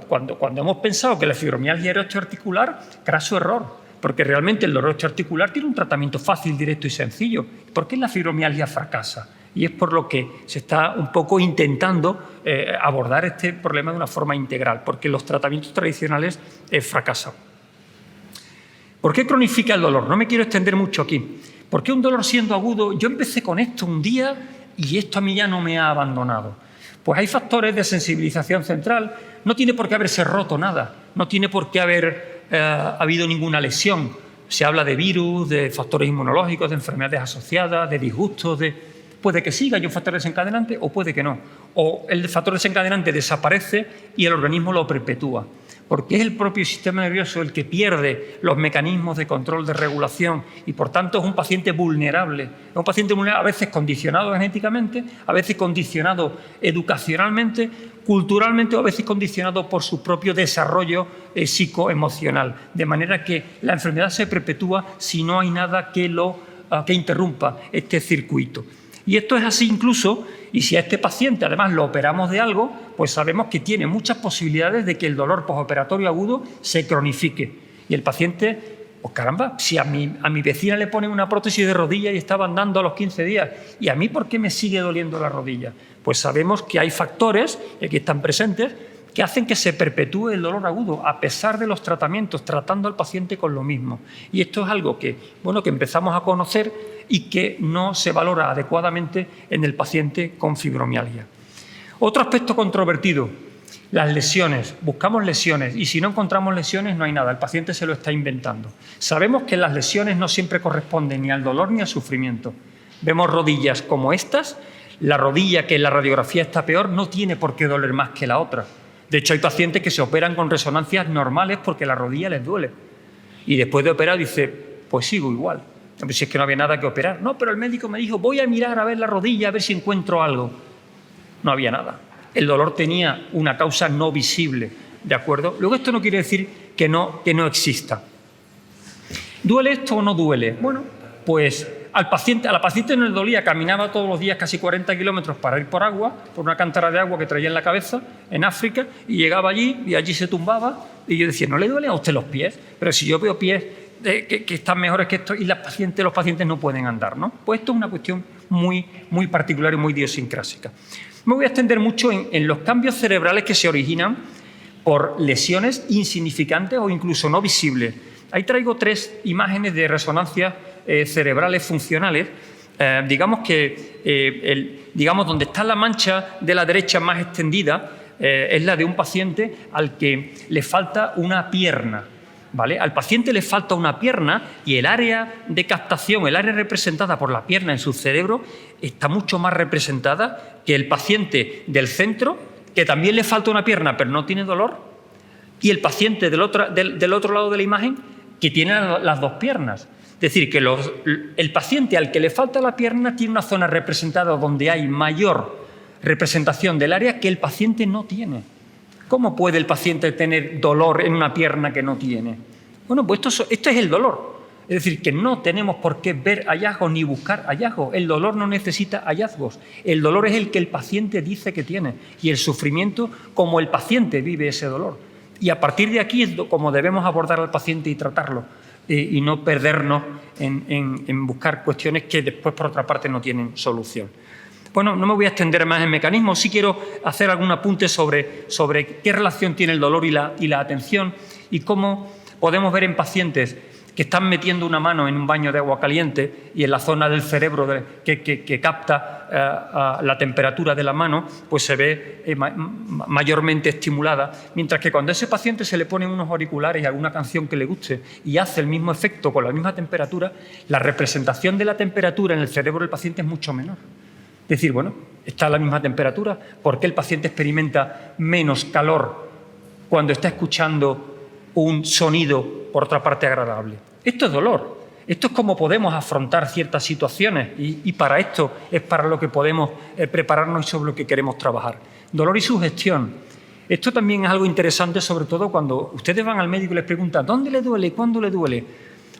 S3: hemos pensado que la fibromialgia era osteoarticular, craso error, porque realmente el dolor osteoarticular tiene un tratamiento fácil, directo y sencillo. ¿Por qué la fibromialgia fracasa? Y es por lo que se está un poco intentando abordar este problema de una forma integral, porque los tratamientos tradicionales fracasan. ¿Por qué cronifica el dolor? No me quiero extender mucho aquí. ¿Por qué un dolor siendo agudo? Yo empecé con esto un día y esto a mí ya no me ha abandonado. Pues hay factores de sensibilización central. No tiene por qué haberse roto nada, no tiene por qué haber habido ninguna lesión. Se habla de virus, de factores inmunológicos, de enfermedades asociadas, de disgustos, puede que siga, hay un factor desencadenante o puede que no. O el factor desencadenante desaparece y el organismo lo perpetúa. Porque es el propio sistema nervioso el que pierde los mecanismos de control, de regulación, y por tanto es un paciente vulnerable. Es un paciente vulnerable, a veces condicionado genéticamente, a veces condicionado educacionalmente, culturalmente, o a veces condicionado por su propio desarrollo psicoemocional. De manera que la enfermedad se perpetúa si no hay nada que interrumpa este circuito. Y esto es así incluso, y si a este paciente además lo operamos de algo, pues sabemos que tiene muchas posibilidades de que el dolor postoperatorio agudo se cronifique. Y el paciente, pues caramba, si a mi vecina le ponen una prótesis de rodilla y estaba andando a los 15 días, ¿y a mí por qué me sigue doliendo la rodilla? Pues sabemos que hay factores, y aquí están presentes, que hacen que se perpetúe el dolor agudo a pesar de los tratamientos, tratando al paciente con lo mismo. Y esto es algo que empezamos a conocer y que no se valora adecuadamente en el paciente con fibromialgia. Otro aspecto controvertido, las lesiones. Buscamos lesiones y si no encontramos lesiones no hay nada, el paciente se lo está inventando. Sabemos que las lesiones no siempre corresponden ni al dolor ni al sufrimiento. Vemos rodillas como estas, la rodilla que en la radiografía está peor no tiene por qué doler más que la otra. De hecho, hay pacientes que se operan con resonancias normales porque la rodilla les duele. Y después de operar dice, pues sigo igual. Si es que no había nada que operar. No, pero el médico me dijo, voy a mirar a ver la rodilla, a ver si encuentro algo. No había nada. El dolor tenía una causa no visible, ¿de acuerdo? Luego esto no quiere decir que no exista. ¿Duele esto o no duele? Bueno, pues a la paciente no le dolía, caminaba todos los días casi 40 kilómetros para ir por agua, por una cántara de agua que traía en la cabeza, en África, y llegaba allí y allí se tumbaba y yo decía, ¿no le duelen a usted los pies? Pero si yo veo pies que están mejores que esto y los pacientes no pueden andar, ¿no? Pues esto es una cuestión muy particular y muy idiosincrásica. Me voy a extender mucho en los cambios cerebrales que se originan por lesiones insignificantes o incluso no visibles. Ahí traigo 3 imágenes de resonancias cerebrales funcionales. Digamos que donde está la mancha de la derecha más extendida es la de un paciente al que le falta una pierna, ¿vale? Al paciente le falta una pierna y el área de captación, el área representada por la pierna en su cerebro está mucho más representada que el paciente del centro, que también le falta una pierna pero no tiene dolor, y el paciente del otro lado de la imagen que tiene las 2 piernas. Es decir, que el paciente al que le falta la pierna tiene una zona representada donde hay mayor representación del área que el paciente no tiene. ¿Cómo puede el paciente tener dolor en una pierna que no tiene? Bueno, pues esto es el dolor. Es decir, que no tenemos por qué ver hallazgos ni buscar hallazgos. El dolor no necesita hallazgos. El dolor es el que el paciente dice que tiene y el sufrimiento como el paciente vive ese dolor. Y a partir de aquí es como debemos abordar al paciente y tratarlo. Y no perdernos en buscar cuestiones que después, por otra parte, no tienen solución. Bueno, no me voy a extender más en mecanismos, sí quiero hacer algún apunte sobre qué relación tiene el dolor y la atención y cómo podemos ver en pacientes que están metiendo una mano en un baño de agua caliente y en la zona del cerebro que capta la temperatura de la mano, pues se ve mayormente estimulada, mientras que cuando a ese paciente se le ponen unos auriculares y alguna canción que le guste y hace el mismo efecto con la misma temperatura, la representación de la temperatura en el cerebro del paciente es mucho menor. Es decir, bueno, está a la misma temperatura, ¿por qué el paciente experimenta menos calor cuando está escuchando un sonido, por otra parte, agradable? Esto es dolor. Esto es cómo podemos afrontar ciertas situaciones y para esto es para lo que podemos prepararnos y sobre lo que queremos trabajar. Dolor y sugestión. Esto también es algo interesante, sobre todo cuando ustedes van al médico y les preguntan ¿dónde le duele? ¿Cuándo le duele?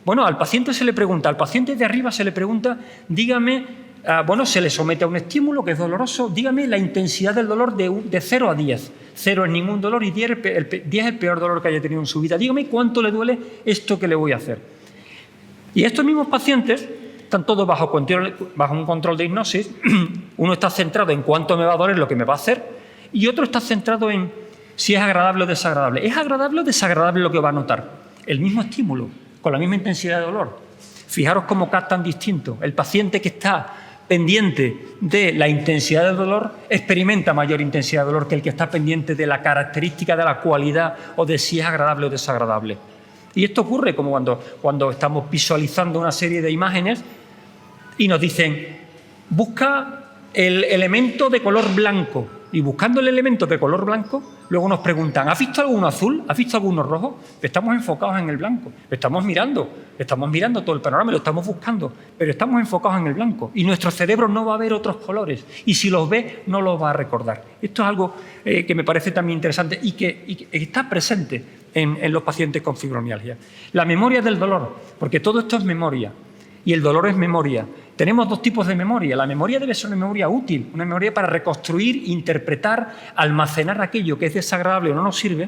S3: Bueno, al paciente se le pregunta, al paciente de arriba se le pregunta, dígame, se le somete a un estímulo que es doloroso, dígame la intensidad del dolor de 0 a 10. 0 es ningún dolor y 10 es el peor dolor que haya tenido en su vida. Dígame cuánto le duele esto que le voy a hacer. Y estos mismos pacientes están todos bajo un control de hipnosis. Uno está centrado en cuánto me va a doler lo que me va a hacer y otro está centrado en si es agradable o desagradable. ¿Es agradable o desagradable lo que va a notar? El mismo estímulo, con la misma intensidad de dolor. Fijaros cómo captan distinto. El paciente que está pendiente de la intensidad del dolor experimenta mayor intensidad de dolor que el que está pendiente de la característica, de la cualidad o de si es agradable o desagradable. Y esto ocurre como cuando estamos visualizando una serie de imágenes y nos dicen busca el elemento de color blanco y buscando el elemento de color blanco luego nos preguntan ¿has visto alguno azul? ¿Has visto alguno rojo? Estamos enfocados en el blanco, estamos mirando todo el panorama, lo estamos buscando, pero estamos enfocados en el blanco y nuestro cerebro no va a ver otros colores y si los ve no los va a recordar. Esto es algo que me parece también interesante y que está presente en los pacientes con fibromialgia. La memoria del dolor, porque todo esto es memoria y el dolor es memoria. Tenemos 2 tipos de memoria. La memoria debe ser una memoria útil, una memoria para reconstruir, interpretar, almacenar aquello que es desagradable o no nos sirve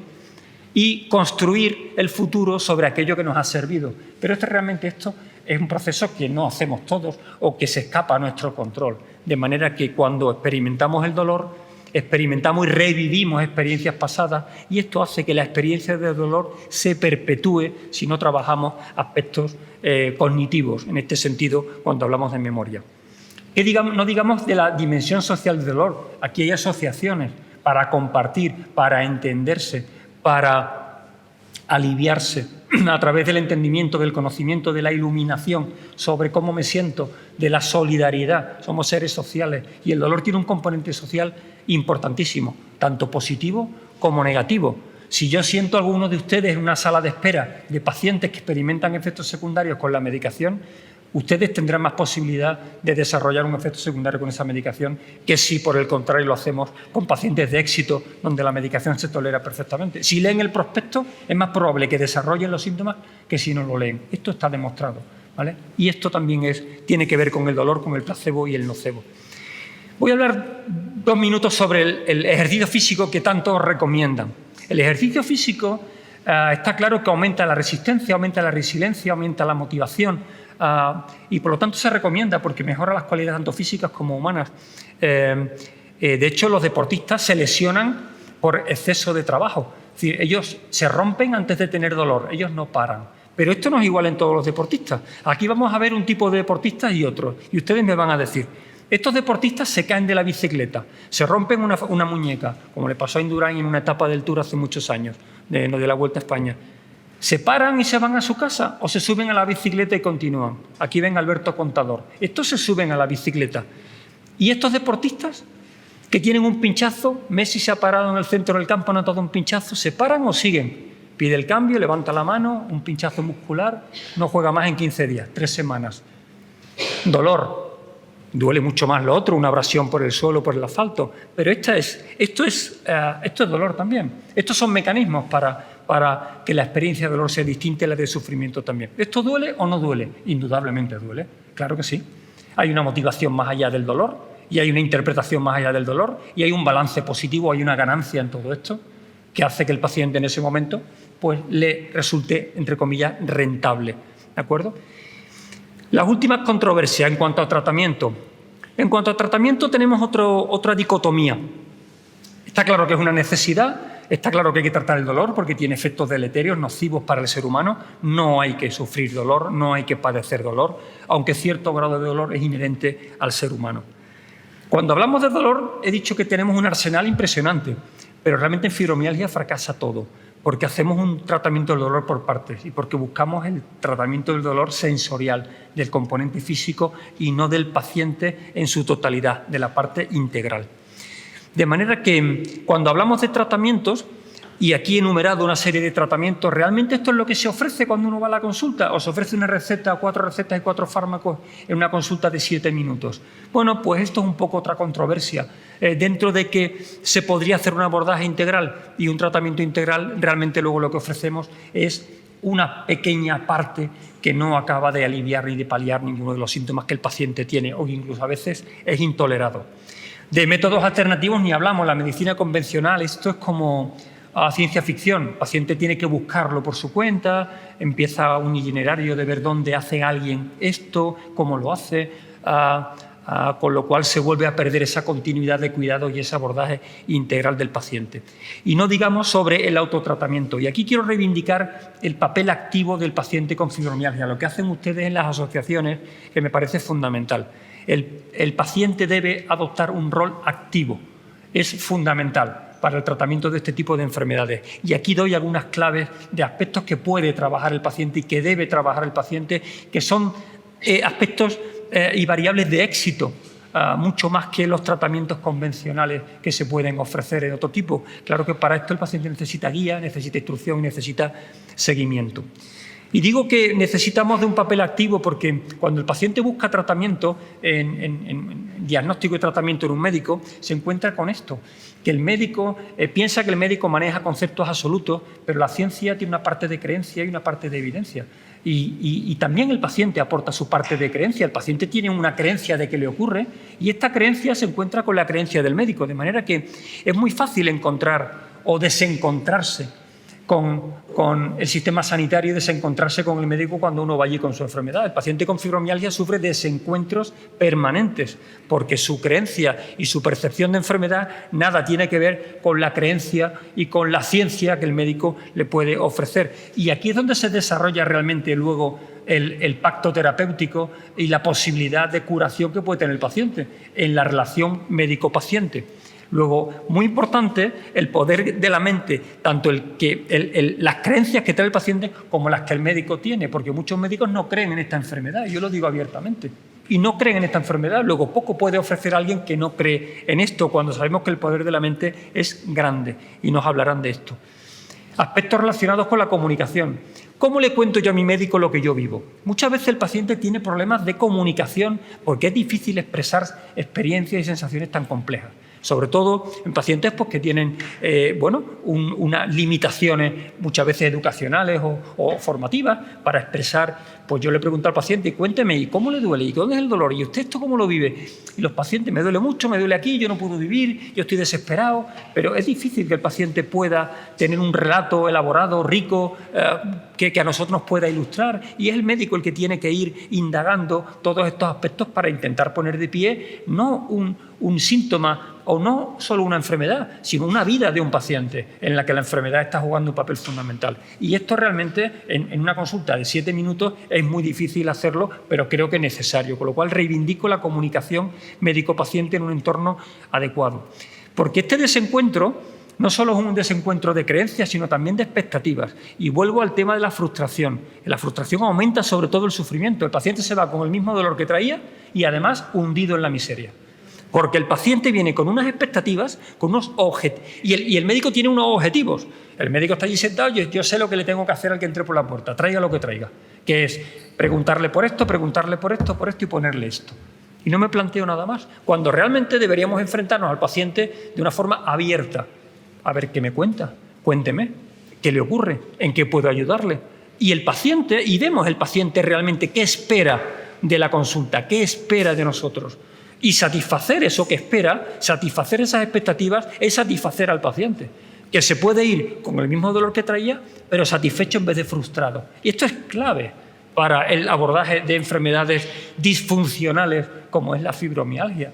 S3: y construir el futuro sobre aquello que nos ha servido. Pero realmente esto es un proceso que no hacemos todos o que se escapa a nuestro control. De manera que cuando experimentamos el dolor, experimentamos y revivimos experiencias pasadas y esto hace que la experiencia del dolor se perpetúe si no trabajamos aspectos cognitivos, en este sentido, cuando hablamos de memoria. No digamos de la dimensión social del dolor. Aquí hay asociaciones para compartir, para entenderse, para aliviarse a través del entendimiento, del conocimiento, de la iluminación sobre cómo me siento, de la solidaridad. Somos seres sociales y el dolor tiene un componente social importantísimo, tanto positivo como negativo. Si yo siento a alguno de ustedes en una sala de espera de pacientes que experimentan efectos secundarios con la medicación, ustedes tendrán más posibilidad de desarrollar un efecto secundario con esa medicación que si, por el contrario, lo hacemos con pacientes de éxito donde la medicación se tolera perfectamente. Si leen el prospecto, es más probable que desarrollen los síntomas que si no lo leen. Esto está demostrado, ¿vale? Y esto también tiene que ver con el dolor, con el placebo y el nocebo. Voy a hablar 2 minutos sobre el ejercicio físico que tanto recomiendan. El ejercicio físico está claro que aumenta la resistencia, aumenta la resiliencia, aumenta la motivación, y por lo tanto se recomienda porque mejora las cualidades tanto físicas como humanas. De hecho, los deportistas se lesionan por exceso de trabajo. Es decir, ellos se rompen antes de tener dolor, ellos no paran. Pero esto no es igual en todos los deportistas. Aquí vamos a ver un tipo de deportistas y otros. Y ustedes me van a decir, estos deportistas se caen de la bicicleta, se rompen una muñeca, como le pasó a Indurain en una etapa del Tour hace muchos años, de la Vuelta a España. ¿Se paran y se van a su casa o se suben a la bicicleta y continúan? Aquí ven a Alberto Contador. Estos se suben a la bicicleta. ¿Y estos deportistas que tienen un pinchazo? Messi se ha parado en el centro del campo, ha notado un pinchazo. ¿Se paran o siguen? Pide el cambio, levanta la mano, un pinchazo muscular, no juega más en 15 días, 3 semanas. Dolor. Duele mucho más lo otro, una abrasión por el suelo, por el asfalto. Pero esto es dolor también. Estos son mecanismos para que la experiencia de dolor sea distinta a la de sufrimiento también. ¿Esto duele o no duele? Indudablemente duele, claro que sí. Hay una motivación más allá del dolor y hay una interpretación más allá del dolor y hay un balance positivo, hay una ganancia en todo esto que hace que el paciente en ese momento pues, le resulte, entre comillas, rentable. ¿De acuerdo? Las últimas controversias en cuanto a tratamiento. En cuanto a tratamiento tenemos otra dicotomía. Está claro que es una necesidad, está claro que hay que tratar el dolor porque tiene efectos deleterios, nocivos para el ser humano. No hay que sufrir dolor, no hay que padecer dolor, aunque cierto grado de dolor es inherente al ser humano. Cuando hablamos de dolor, he dicho que tenemos un arsenal impresionante, pero realmente en fibromialgia fracasa todo, porque hacemos un tratamiento del dolor por partes y porque buscamos el tratamiento del dolor sensorial, del componente físico y no del paciente en su totalidad, de la parte integral. De manera que cuando hablamos de tratamientos, y aquí he enumerado una serie de tratamientos, ¿realmente esto es lo que se ofrece cuando uno va a la consulta? ¿O se ofrece una receta, 4 recetas y 4 fármacos en una consulta de 7 minutos? Bueno, pues esto es un poco otra controversia. Dentro de que se podría hacer un abordaje integral y un tratamiento integral, realmente luego lo que ofrecemos es una pequeña parte que no acaba de aliviar ni de paliar ninguno de los síntomas que el paciente tiene o que incluso a veces es intolerado. De métodos alternativos ni hablamos. La medicina convencional, esto es como ciencia ficción. El paciente tiene que buscarlo por su cuenta, empieza un itinerario de ver dónde hace alguien esto, cómo lo hace, con lo cual se vuelve a perder esa continuidad de cuidado y ese abordaje integral del paciente. Y no digamos sobre el autotratamiento. Y aquí quiero reivindicar el papel activo del paciente con fibromialgia, lo que hacen ustedes en las asociaciones, que me parece fundamental. El paciente debe adoptar un rol activo, es fundamental para el tratamiento de este tipo de enfermedades. Y aquí doy algunas claves de aspectos que puede trabajar el paciente y que debe trabajar el paciente, que son aspectos y variables de éxito, mucho más que los tratamientos convencionales que se pueden ofrecer en otro tipo. Claro que para esto el paciente necesita guía, necesita instrucción y necesita seguimiento. Y digo que necesitamos de un papel activo porque cuando el paciente busca tratamiento, en diagnóstico y tratamiento en un médico, se encuentra con esto, que el médico piensa que el médico maneja conceptos absolutos, pero la ciencia tiene una parte de creencia y una parte de evidencia. Y también el paciente aporta su parte de creencia. El paciente tiene una creencia de que le ocurre y esta creencia se encuentra con la creencia del médico, de manera que es muy fácil encontrar o desencontrarse con el sistema sanitario y desencontrarse con el médico cuando uno va allí con su enfermedad. El paciente con fibromialgia sufre desencuentros permanentes porque su creencia y su percepción de enfermedad nada tiene que ver con la creencia y con la ciencia que el médico le puede ofrecer. Y aquí es donde se desarrolla realmente luego el pacto terapéutico y la posibilidad de curación que puede tener el paciente en la relación médico-paciente. Luego, muy importante, el poder de la mente, tanto las creencias que trae el paciente como las que el médico tiene, porque muchos médicos no creen en esta enfermedad, y yo lo digo abiertamente, y no creen en esta enfermedad. Luego, poco puede ofrecer a alguien que no cree en esto, cuando sabemos que el poder de la mente es grande, y nos hablarán de esto. Aspectos relacionados con la comunicación. ¿Cómo le cuento yo a mi médico lo que yo vivo? Muchas veces el paciente tiene problemas de comunicación porque es difícil expresar experiencias y sensaciones tan complejas. sobre todo en pacientes pues, que tienen unas limitaciones muchas veces educacionales o formativas para expresar. Pues yo le pregunto al paciente, y cuénteme, ¿y cómo le duele? ¿Y dónde es el dolor? ¿Y usted esto cómo lo vive? Y los pacientes, me duele mucho, me duele aquí, yo no puedo vivir, yo estoy desesperado, pero es difícil que el paciente pueda tener un relato elaborado, rico, que a nosotros nos pueda ilustrar, y es el médico el que tiene que ir indagando todos estos aspectos para intentar poner de pie no un síntoma o no solo una enfermedad, sino una vida de un paciente en la que la enfermedad está jugando un papel fundamental. Y esto realmente en una consulta de 7 minutos es muy difícil hacerlo, pero creo que es necesario, con lo cual reivindico la comunicación médico-paciente en un entorno adecuado. Porque este desencuentro no solo es un desencuentro de creencias, sino también de expectativas. Y vuelvo al tema de la frustración. La frustración aumenta sobre todo el sufrimiento. El paciente se va con el mismo dolor que traía y además hundido en la miseria. Porque el paciente viene con unas expectativas, con unos objetivos, y el médico tiene unos objetivos. El médico está allí sentado, yo sé lo que le tengo que hacer al que entre por la puerta, traiga lo que traiga, que es preguntarle por esto y ponerle esto. Y no me planteo nada más, cuando realmente deberíamos enfrentarnos al paciente de una forma abierta. A ver, ¿qué me cuenta? Cuénteme, ¿qué le ocurre? ¿En qué puedo ayudarle? Y el paciente, y vemos el paciente realmente qué espera de la consulta, qué espera de nosotros. Y satisfacer eso que espera, satisfacer esas expectativas, es satisfacer al paciente, que se puede ir con el mismo dolor que traía, pero satisfecho en vez de frustrado. Y esto es clave para el abordaje de enfermedades disfuncionales como es la fibromialgia.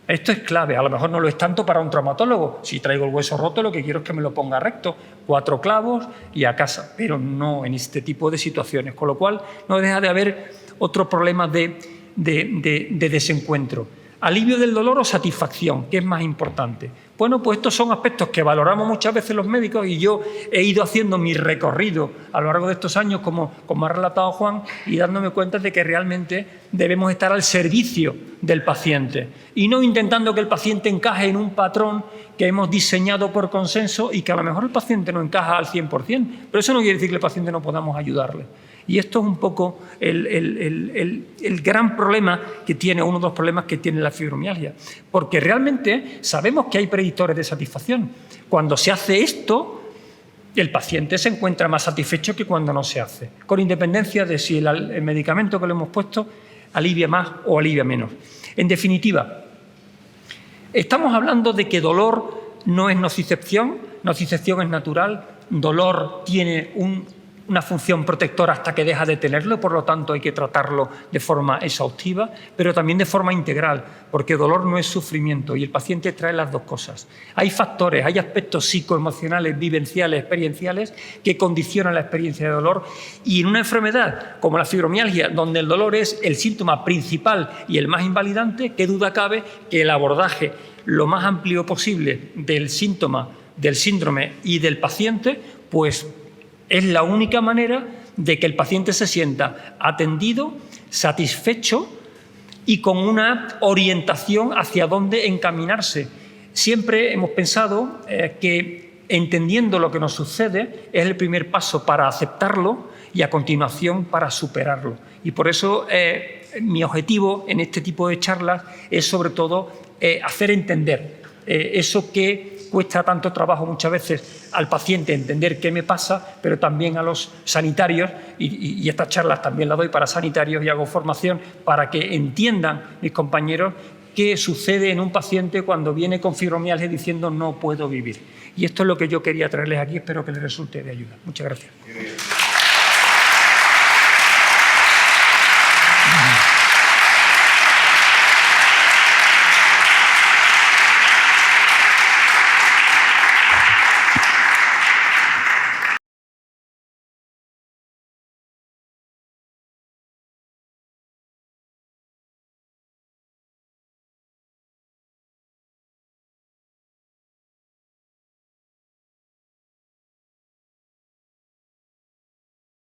S3: Esto es clave, a lo mejor no lo es tanto para un traumatólogo. Si traigo el hueso roto, lo que quiero es que me lo ponga recto, 4 clavos y a casa, pero no en este tipo de situaciones. Con lo cual, no deja de haber otro problema de desencuentro. Alivio del dolor o satisfacción, ¿qué es más importante? Bueno, pues estos son aspectos que valoramos muchas veces los médicos y yo he ido haciendo mi recorrido a lo largo de estos años, como ha relatado Juan, y dándome cuenta de que realmente debemos estar al servicio del paciente y no intentando que el paciente encaje en un patrón que hemos diseñado por consenso y que a lo mejor el paciente no encaja al 100%, pero eso no quiere decir que el paciente no podamos ayudarle. Y esto es un poco el gran problema que tiene, uno de los problemas que tiene la fibromialgia. Porque realmente sabemos que hay predictores de satisfacción. Cuando se hace esto, el paciente se encuentra más satisfecho que cuando no se hace, con independencia de si el medicamento que le hemos puesto alivia más o alivia menos. En definitiva, estamos hablando de que dolor no es nocicepción es natural, dolor tiene una función protectora hasta que deja de tenerlo, por lo tanto hay que tratarlo de forma exhaustiva, pero también de forma integral, porque dolor no es sufrimiento y el paciente trae las dos cosas. Hay factores, hay aspectos psicoemocionales, vivenciales, experienciales que condicionan la experiencia de dolor, y en una enfermedad como la fibromialgia, donde el dolor es el síntoma principal y el más invalidante, qué duda cabe que el abordaje lo más amplio posible del síntoma, del síndrome y del paciente, pues es la única manera de que el paciente se sienta atendido, satisfecho y con una orientación hacia dónde encaminarse. Siempre hemos pensado que entendiendo lo que nos sucede es el primer paso para aceptarlo y a continuación para superarlo. Y por eso mi objetivo en este tipo de charlas es sobre todo hacer entender eso que cuesta tanto trabajo muchas veces al paciente entender qué me pasa, pero también a los sanitarios, y estas charlas también las doy para sanitarios y hago formación para que entiendan mis compañeros qué sucede en un paciente cuando viene con fibromialgia diciendo no puedo vivir. Y esto es lo que yo quería traerles aquí, espero que les resulte de ayuda. Muchas gracias.